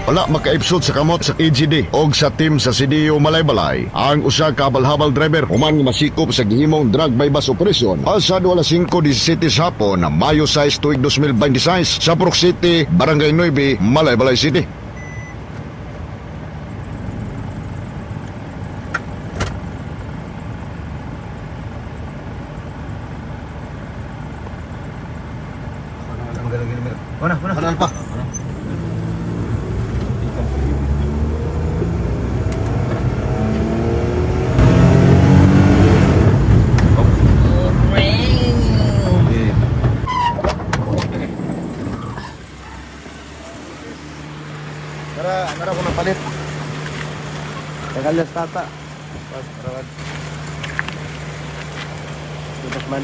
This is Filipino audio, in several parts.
Wala makaipsod sa kamot sa EGD o sa team sa CDO Malaybalay. Ang usa ka habal-habal driver human masikop sa gihimong drug bypass operation. Pasado alas 5:17 sa hapon na Mayo 6 tuig 2026 sa Purok City, Barangay 9, Malaybalay City. Kanal pa. Nara ko ng palit. Tagalas tata. Rawad. Tutas man.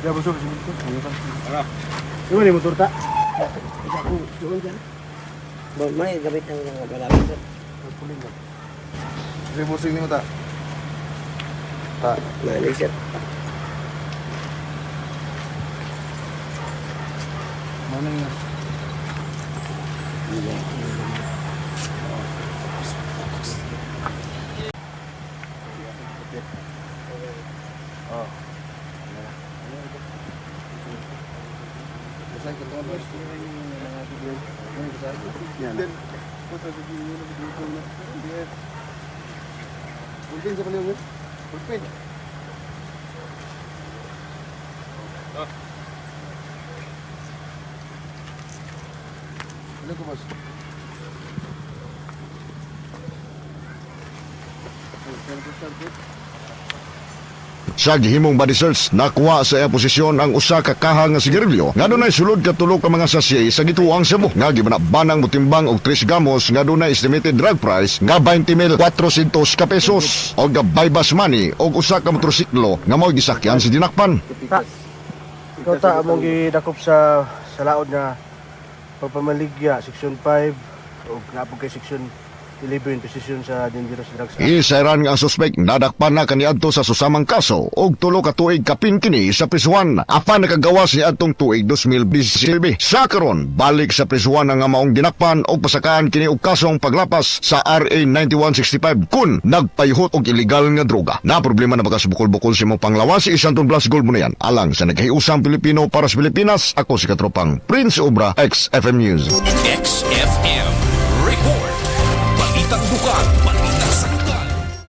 Ya busur sini tu. Ini mana motor tak? Aku turun kan. Bon, may gamit ng mga balabas, sir. Puling kan. Ini musik ni tak? Tak. Mali, sir. Mana ni? Oh. Saya ketemu Pulpen siapa ni? Pulpen. Ano ko boss? Sa gihimong body search, nakuha sa iya posisyon ang usa ka kaha nga sigarilyo nga dunay sulod ka tulo ka mga sachet sa gituang Cebu nga gibanabanang mutimbang og 3 gamos nga dunay estimated drug price nga 20,400 ka pesos og bypass money og usa ka motorsiklo nga mao gisakyan si dinakpan. Ikaw ta among gidakop sa laod nga pagpamaligya section 5 o napog kay section 11 position sa dangerous drugs. Isairan nga ang suspect nadakpan na kaniadto sa susamang kaso og tulo ka tuig kapin kini sa prisuan. Apan nakagawas ni adtong tuig 2019. Sa karon balik sa prisuan nga maong dinakpan og pasakaan kini og kasong paglapas sa RA 9165 kun nagpayhot og illegal nga droga. Na problema na makasubukol-bukol si mo panglawas si Santon Blas Gold mo na yan. Alang sa naghiusang Pilipino para sa Pilipinas, ako si katropang Prince Obra, XFM News.